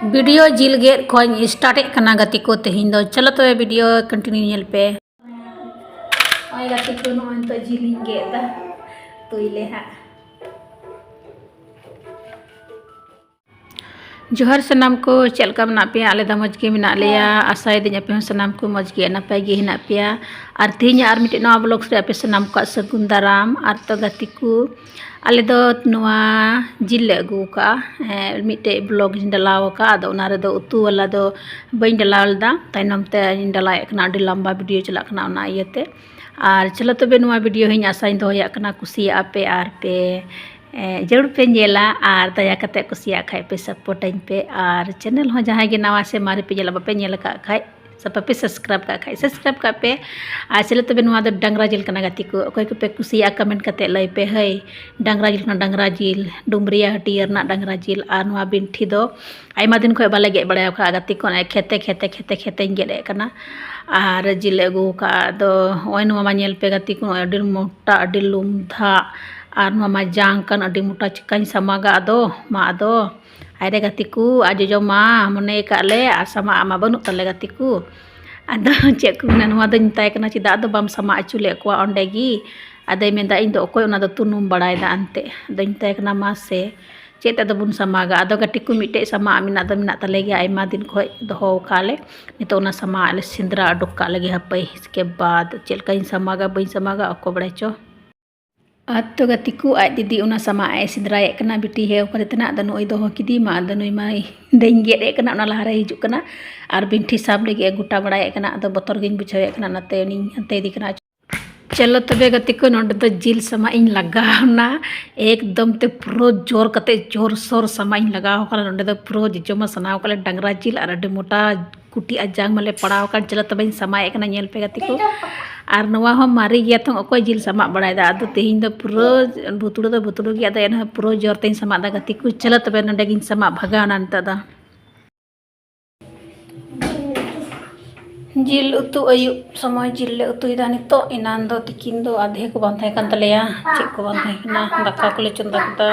Video जिल gate खोज start करना गति को तेहिं दो चलो तो वीडियो कंटिन्यू नेल पे ओय गति को नो तो जिल गेट दा तुइले हा जोहर सनाम को चलका मना पे आले दा मज के मिना लेया आसाय दे पे सनाम को मज के नपाय गे हिना पे आर तेहिं आर मिटे नवा ब्लॉग से पे सनाम को सगुन दाराम आर तो गति को आले दो नवा जिल ले अगू का मिटे ब्लॉग डलाव का आदो उना रे दो उतु वाला दो बइन डलाल दा ताइनम ते डलाय कना अडी लंबा वीडियो चला कना उना इयते आर चलो तबे नवा वीडियो हिं आसाय दो या कना कुसिया पे आर पे जरूर पे नेला आर दया कते कुसिया खाय पे सपोर्ट इन पे आर चैनल हो जहां गे नवा से मारे पे जेला बापे नेल का खाय सब पे सब्सक्राइब का खाय सब्सक्राइब का पे आ चले तबे नवा दो डंगरा जिल कना गति को कोई पे कुसिया कमेंट कते लय पे हय डंगरा जिल कना डंगरा जिल डुमरिया हटियर ना डंगरा जिल आर नवा बिंठी दो आयमा दिन खोय बाले गे बड़ाय का गति को खेते खेते खेते खेते गेले कना आर जिल अगू का दो ओय नवा मा नेल पे गति को अडी मोटा अडी लुमधा आर मा जांग कन अडी मोटा चिकन समागा दो मा दो आरे गति को आज जो मा मने काले आ समा मा बनु तले गति को आदो चे को नवा दन ताय कना चिदा दो बम समा अचुले को ओंडेगी आदे मेंदा इन दो कोय ओना दो तुनुम बड़ाय दा अंते दन ताय कना मा से चेत दो बुन समागा आदो गति को मिटे समा मिना दो मिना तले गे आयमा दिन खोय दो काले नितो ना समा आले सिंद्रा अडुक का लगे हपै इसके बाद चेलका इन समागा बइन समागा अको बड़े चो तो गति को आज दीदी उना समा ए सिंद्राय कना बिटी हे ओकर तना द नोय दो किदी मा द नोय मा देंगे रे कना ना लहारे हिजु कना आर बिंठी साब लगे गुटा बड़ाय कना द बतर गिन बुझाय कना नते नि हते दी कना चलो तबे गति को नोड तो जिल समा इन लगावना एकदम ते प्रो जोर कते जोर सोर समा इन लगाव कला नोडे तो प्रो जिजोमा सनाव कला डंगरा जिल आर अडे मोटा कुटी अजांग मले पड़ाव का चलो तबे समा एक ना नेल पे गति को आर नवा हम मारी गया तो अकोय जिल समा बड़ाय दा आदो तेहिं दो पुरो बुतुड़ गया दा एन पुरो जोर तेहिं समा दा गति को चलो तबे नोडे गिन समा भगावना नता दा जिल उतु अयु समय जिल ले उतु इदा नितो इनान दो तिकिन दो आधे को बांधे कन तलेया चे को बांधे ना दाका को ले चंदा कता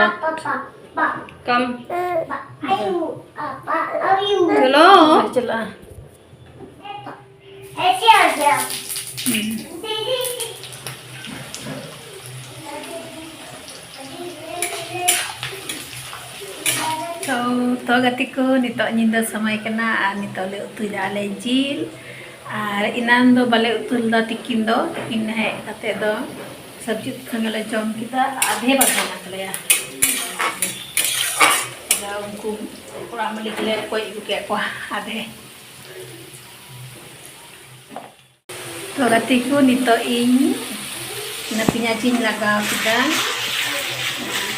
कम चलो चला ऐसे आ जा तो गति को नितो निंदा समय कना आ नितो ले उतु इदा ले जिल आर इनान दो बाले उतुल दा तिकिन है कते दो सब्जी संगले जम किदा आधे बांधना तलेया दा उनको पूरा मली ले कोई के को आधे तो गति को नितो इन ना पिnya cin लगा किदा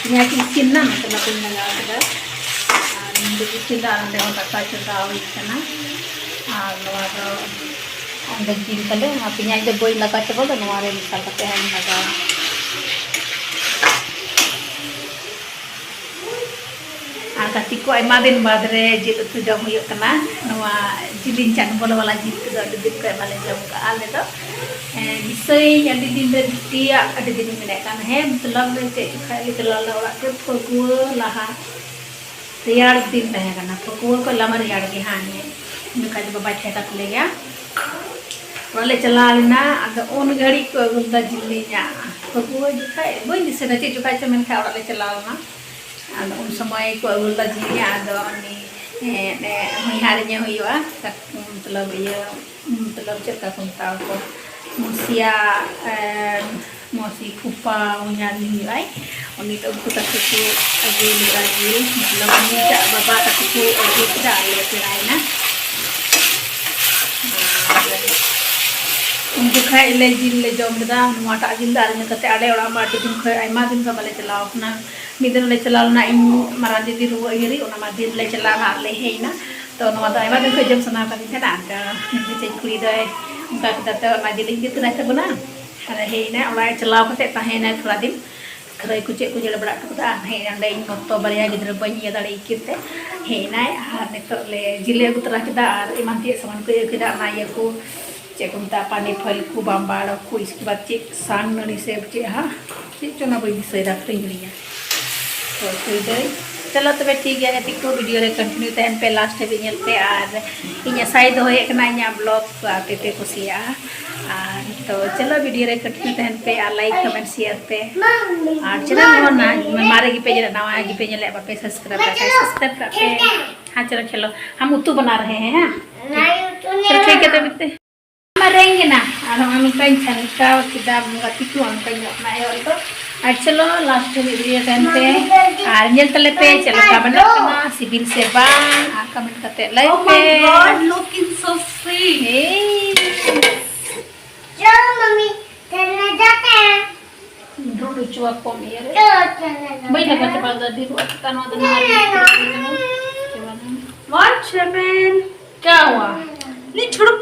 पिnya cin ना मतलब पिnya लगा किदा निंदु चिंदा अंदे होता का चिंदा होई कना आ नवा दो अंदे जिल तले मा पिnya दे बोई लगा चबो दो नवा रे मिसाल कते है लगा आ गति को आयमा दिन बाद रे जिल तु जम हुई कना नवा जिलिन चान बोल वाला जिल तो अडी दिन को माले जम का आले तो बिसई अडी दिन रे बिटिया अडी दिन मेने कान है मतलब रे चे खाली तलाल ओरा के फगु लहा रियाड़ दिन रहे कना फगु को लमर रियाड़ के हाने नुका जब बाबा ठेका ले गया वाले चला लेना अगर ओन घड़ी को गुंदा जिल्लीnya फगु जुखाय बई दिसे चे जुखाय चमन खा वाले चला लेना अगर उन समय को गुंदा जिल्लीnya अदो नि ने महिहारnya हुआ मतलब ये मतलब चेका कुंता को मुसिया मोसी कुपा उन्याली आई उन्हीं तो उनको तक को अभी लगी मतलब मुझे बाबा तक को अभी डाल लेते हैं ना उनको खाए ले जिल ले जम दा माटा जिल दाल में कते आड़े ओड़ा माटी दिन खाए आयमा दिन का बाले चलाओ ना मिदन ले चलाओ ना इन मारा दीदी रुआ इरी ओना मा दिन ले चला ना ले है ना तो नवा दा आयमा दिन को जम सना का दिन ना का निचे कुड़ी दे उनका कते ना जिल दिन तना तबना अरे है ना ओड़ा चलाओ कते ताहे ना थोड़ा दिन खरई कुचे को जड़ बड़ा कदा है अंडे इन मतो बरिया गिद्र बई ये दाड़ी किते है ना आर नितो ले जिले गुतरा कदा आर इमानती समान को कदा ना ये को चेकुंता पानी फल को बांबाड़ को इसके बाद चेक सांग नड़ी से चे हाँ चेक चुना बई से रख रही है तो चलो तबे ठीक है गति को वीडियो रे कंटिन्यू तहन पे लास्ट भी नेलते और इन साई दो हे कना इन ब्लॉग पे पे कुसिया और तो चलो वीडियो रे कंटिन्यू तहन पे और लाइक कमेंट शेयर पे और चैनल को ना मारे की पेज नवा की पेज ले पे सब्सक्राइब कर पे। हाँ चलो चलो हम उत्तू बना रहे हैं चलो ठीक है तब मरेंगे ना और हम कहीं छनका किताब गति को हम कहीं अपना है तो चलो लास्ट वीडियो टाइम पे और नेल तले पे चलो का बना करना सिविल से बांग और कमेंट करते लाइक पे गॉड लुकिंग सो स्वीट चलो मम्मी चलने जाते हैं ढूंढ चुआ को मेरे भाई लगा के पास दी हुआ कान वाला व्हाट हैपेंड क्या हुआ नहीं छुड़क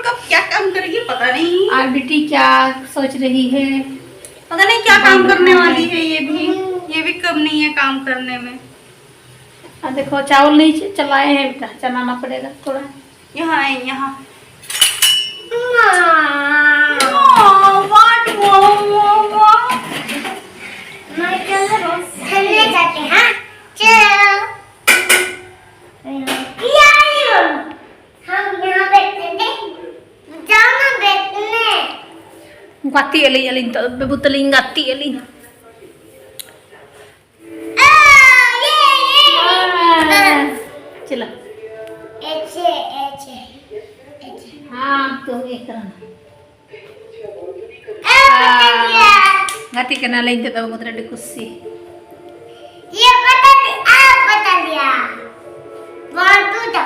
अब क्या काम करेगी पता नहीं। और बेटी क्या सोच रही है पता नहीं क्या काम करने वाली है ये भी कम नहीं है काम करने में। देखो चावल नहीं चलाए हैं बेटा चलाना पड़ेगा थोड़ा यहाँ है यहाँ gati alin tak bebuteling gati alin चला हाँ तुम एक करना gati kena lain tu tahu mutra di kursi ये बता दिया 1 2 दो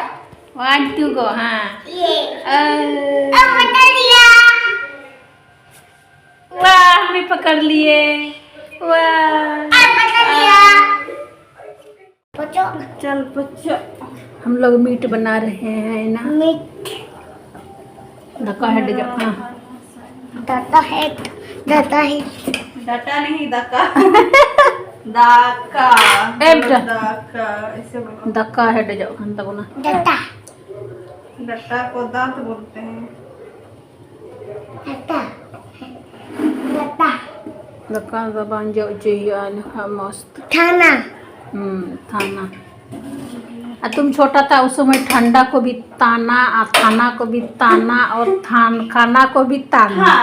1 2 go हाँ ये बता दिया वाह मैं पकड़ लिए वाह बता दिया चल बच्चों हम लोग मीट बना रहे हैं ना मीट धक्का हेड हाँ डाटा है डाटा नहीं धक्का धक्का धक्का ऐसे बोलो धक्का हेड जाओ हम तक ना डाटा डट्टा को दांत बोलते हैं डाटा डाटा धक्का जबान जो चाहिए मस्त थाना थाना तुम छोटा था उस समय ठंडा को भी ताना और थाना को भी ताना और खाना को भी ताना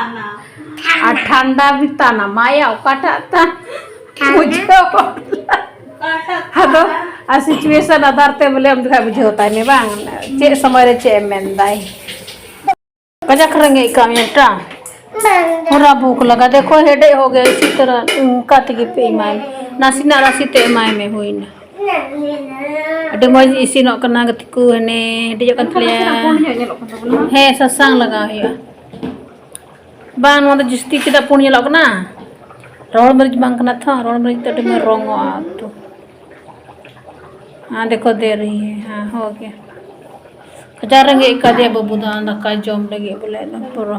और ठंडा भी ताना माया काटा था मुझे हदो आ सिचुएशन आधार ते बोले हम दिखा बुझे होता है ने बांग चे समय रे चे मेंदाई कजा करेंगे काम येटा पूरा भूख लगा देखो हेडे हो गए इसी तरह काट के पे माय नासी ना रासी ते माय में हुई ना अडे मज इसी नो कना गतिकु हने हेडे जो कतलिया है ससंग लगा है बान मतलब जिस्ती किदा पुण्य लग ना रोड मरीज बांग कना था रोड मरीज तो में रोंगो आ तो हाँ देखो दे रही है हाँ हो गया कजा रंगे का दे बबू दान का जोम लगे बोले ना पूरा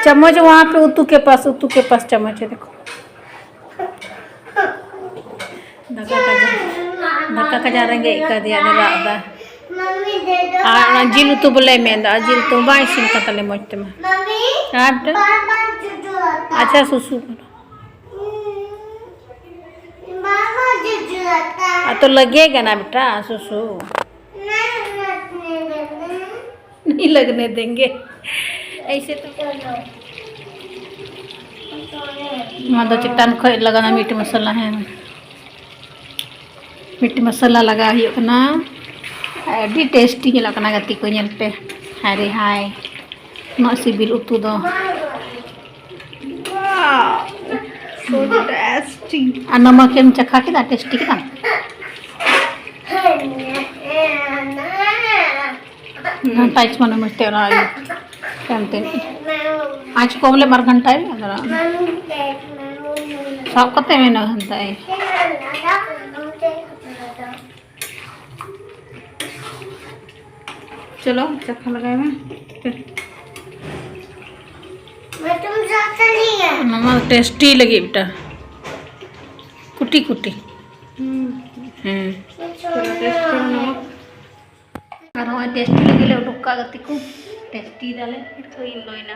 चम्मच वहाँ पे उतू के पास चम्मच है देखो धक्का का जा रंगे का दिया दे रादा आ जिल तू बोले में दा जिल तू बाई सिन का तले मत में आप अच्छा सुसु तो लगेगा ना बेटा सुसु नहीं लगने देंगे ऐसे तो मां दो चिट्टान खोई लगाना मीट मसाला है मीट मसाला लगा ही अपना अभी टेस्टी ही लगना गति को नेल पे अरे हाय न सिबिल उतु दो सो टेस्टी आ नमक एम चखा के दा टेस्टी के दा ना टाइच मन मस्ते और आई टाइम आज कोमले मार घंटा है अगर सब कते में ना घंटा है चलो चखा लगाए में तुम जाता नहीं है नमक टेस्टी लगी बेटा कुटी कुटी चलो टेस्ट करो नमक और हमारे टेस्टी लगे ले डुक्का गति को टेस्टी डाले तो इन लोइना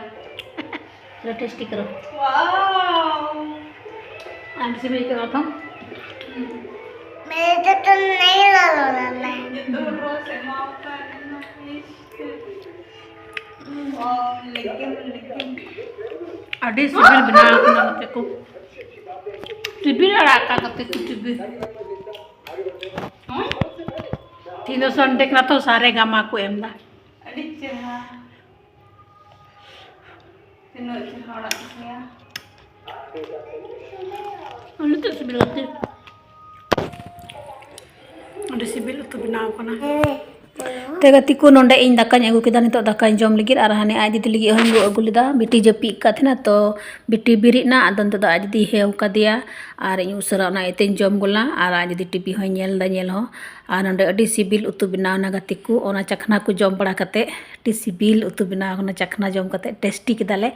चलो टेस्टी करो wow Ada sih baik apa? मेरे तो नहीं लगा रहा है itu rose makan oh legim Ada sibil benar aku nama teku. Sibil ada kata teku sibil. Tino sontek na to sare gama aku emda. adik cerah tino cerah lah ya Ano to sibil ate? Ada sibil tu benar aku na. Tega tiku nonde in दाकाኝ agu keda nitok दाकाኝ jom ligit arahane aj didi ligi hoing agu lida biti japi kathina to biti birit na adon to aj di heu kadia ar ᱤᱧ usara na iten jom gula ar aj di tv hoing nyel da nyel ho ar nonde adi sibil utu binaw na gatiku ona chakna ku jom bada kate ti sibil utu binaw na chakna jom kate tasty kedale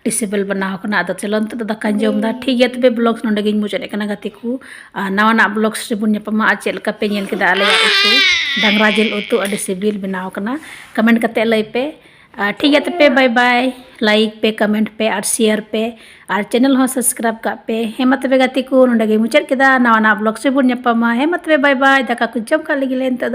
disable banaw kana ado celon to dakan jom da ठीक है तबे blogs नोंडे गिन मुचारे kana gatiku nawa na ब्लॉग्स रे bunya pama achel ka pe nyel keda ale utu dangra jel utu ade sibil binaw kana comment kate lay pe ठीक है तबे bye bye like पे कमेंट पे और शेयर पे और चैनल हो सब्सक्राइब का पे हेमत पे gatiku नोंडे गिन मुचार केदा nawa na ब्लॉग्स रे bunya pama हेमत पे बाय बाय दाका ku jom ka lagi len to